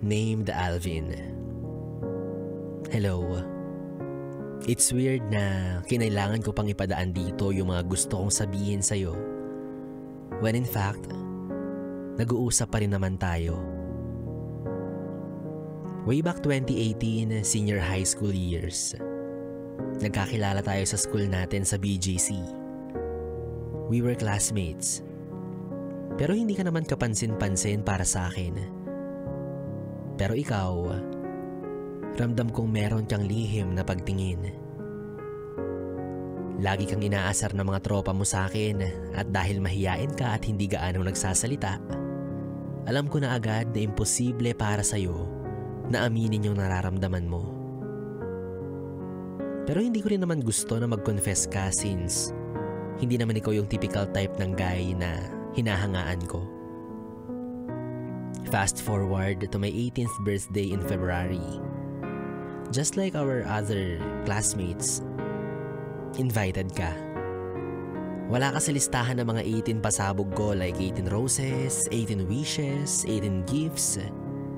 named Alvin. Hello. It's weird na kinailangan ko pang ipadaan dito yung mga gusto kong sabihin sa'yo. When in fact, nag-uusap pa rin naman tayo. Way back 2018, senior high school years. Nagkakilala tayo sa school natin sa BGC. We were classmates. Pero hindi ka naman kapansin-pansin para sa akin. Pero ikaw, ramdam kong meron kang lihim na pagtingin. Lagi kang inaasar ng mga tropa mo sa akin at dahil mahiyain ka at hindi gaano nagsasalita, alam ko na agad na imposible para sa'yo na aminin yung nararamdaman mo. Pero hindi ko rin naman gusto na mag-confess ka since hindi naman ikaw yung typical type ng guy na hinahangaan ko. Fast forward to my 18th birthday in February. Just like our other classmates, invited ka. Wala ka sa listahan ng mga 18 pasabog ko like 18 roses, 18 wishes, 18 gifts.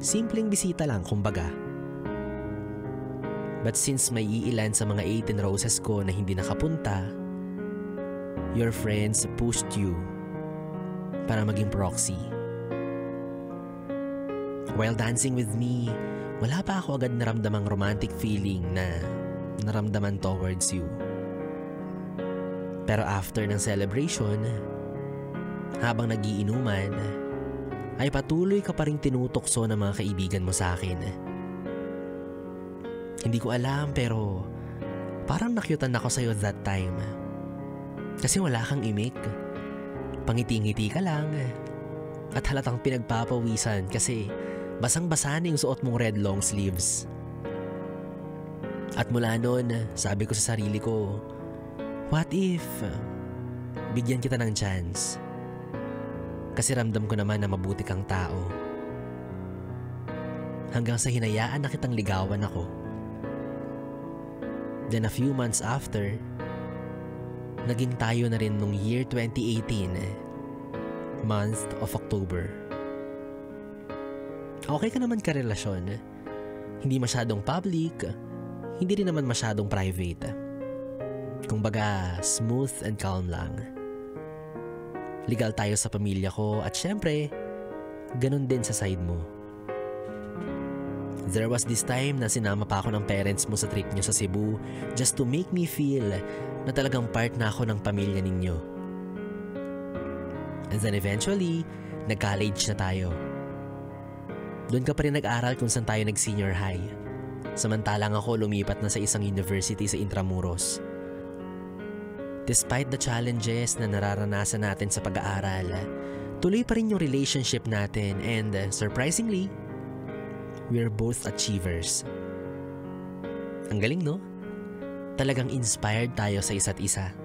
Simpleng bisita lang kumbaga. But since may iilan sa mga 18 roses ko na hindi nakapunta, your friends pushed you para maging proxy. While dancing with me, wala pa ako agad naramdamang romantic feeling na naramdaman towards you. Pero after ng celebration, habang nagiinuman, ay patuloy ka pa rin tinutokso ng mga kaibigan mo sa akin. Hindi ko alam pero parang nakyutan ako sa'yo that time. Kasi wala kang imik. Pangiti-ngiti ka lang. At halatang pinagpapawisan kasi basang-basa na yung suot mong red long sleeves. At mula noon, sabi ko sa sarili ko, what if bigyan kita ng chance? Kasi ramdam ko naman na mabuti kang tao. Hanggang sa hinayaan na kitang ligawan ako. Then a few months after, naging tayo na rin nung year 2018, month of October. Okay ka naman karelasyon. Hindi masyadong public, hindi rin naman masyadong private. Kumbaga, smooth and calm lang. Legal tayo sa pamilya ko at syempre, ganun din sa side mo. There was this time na sinama pa ako ng parents mo sa trip nyo sa Cebu just to make me feel na talagang part na ako ng pamilya ninyo. And then eventually, nag-college na tayo. Doon ka pa rin nag-aral kung saan tayo nag-senior high. Samantalang ako lumipat na sa isang university sa Intramuros. Despite the challenges na nararanasan natin sa pag-aaral, tuloy pa rin yung relationship natin and surprisingly, we're both achievers. Ang galing, no? Talagang inspired tayo sa isa't isa.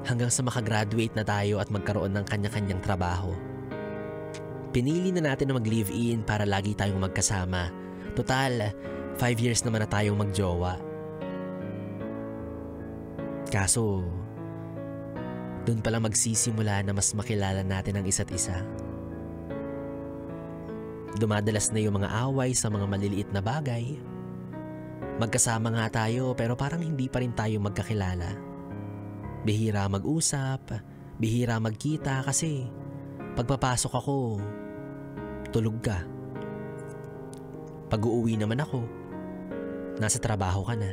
Hanggang sa makagraduate na tayo at magkaroon ng kanya-kanyang trabaho. Pinili na natin na mag-live-in para lagi tayong magkasama. Total, 5 years naman na tayong magjowa. Kaso, doon pala magsisimula na mas makilala natin ang isa't isa. Dumadalas na yung mga away sa mga maliliit na bagay. Magkasama nga tayo pero parang hindi pa rin tayo magkakilala. Bihira mag-usap, bihira magkita kasi pagpapasok ako, tulog ka. Pag-uuwi naman ako, nasa trabaho ka na.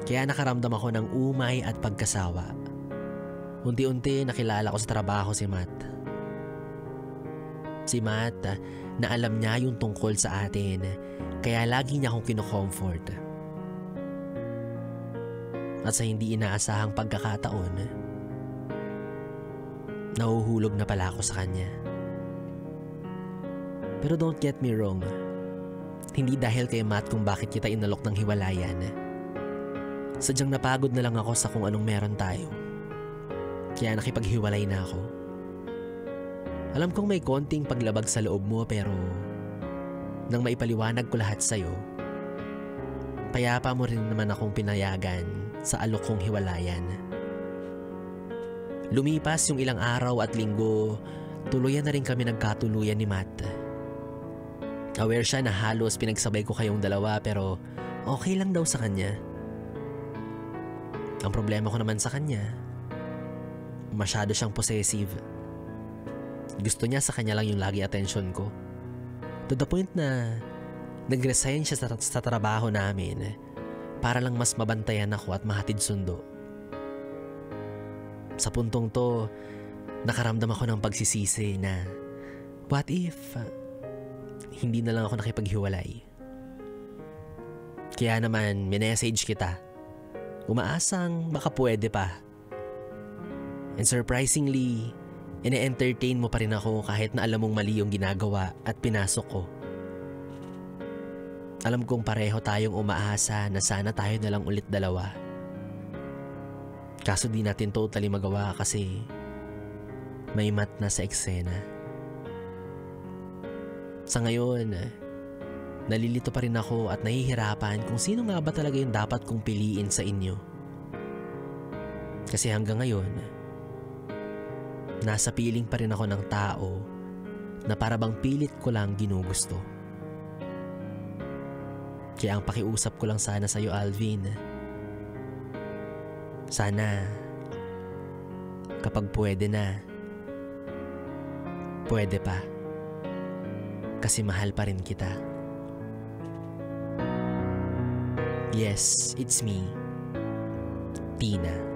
Kaya nakaramdam ako ng umay at pagkasawa. Unti-unti nakilala ko sa trabaho si Matt. Si Matt na alam niya yung tungkol sa atin, kaya lagi niya akong kino-comfort. At sa hindi inaasahang pagkakataon, nahuhulog na pala ako sa kanya. Pero don't get me wrong, hindi dahil kay Matt kung bakit kita inalok ng hiwalayan. Sadyang napagod na lang ako sa kung anong meron tayo. Kaya nakipaghiwalay na ako. Alam kong may konting paglabag sa loob mo pero nang maipaliwanag ko lahat sa'yo, payapa mo rin naman akong pinayagan sa alok kong hiwalayan. Lumipas yung ilang araw at linggo, tuluyan na rin kami nagkatuluyan ni Matt. Aware siya na halos pinagsabay ko kayong dalawa pero okay lang daw sa kanya. Ang problema ko naman sa kanya, masyado siyang possessive. Gusto niya sa kanya lang yung lagi attention ko. To the point na nag-resign siya sa trabaho namin para lang mas mabantayan ako at mahatid sundo. Sa puntong to, nakaramdam ako ng pagsisisi na what if hindi na lang ako nakipaghiwalay. Kaya naman minessage kita, umaasang baka pwede pa. And surprisingly, ine-entertain mo pa rin ako kahit na alam mong mali yung ginagawa at pinasok ko. Alam kong pareho tayong umaasa na sana tayo na lang ulit dalawa. Kaso di natin totally magawa kasi may Matt na sa eksena. Sa ngayon, nalilito pa rin ako at nahihirapan kung sino nga ba talaga yung dapat kong piliin sa inyo. Kasi hanggang ngayon, nasa piling pa rin ako ng tao na para bang pilit ko lang ginugusto. Kaya ang pakiusap ko lang sana sa'yo, Alvin, sana kapag pwede na, pwede pa. Kasi mahal pa rin kita. Yes, it's me, Tina.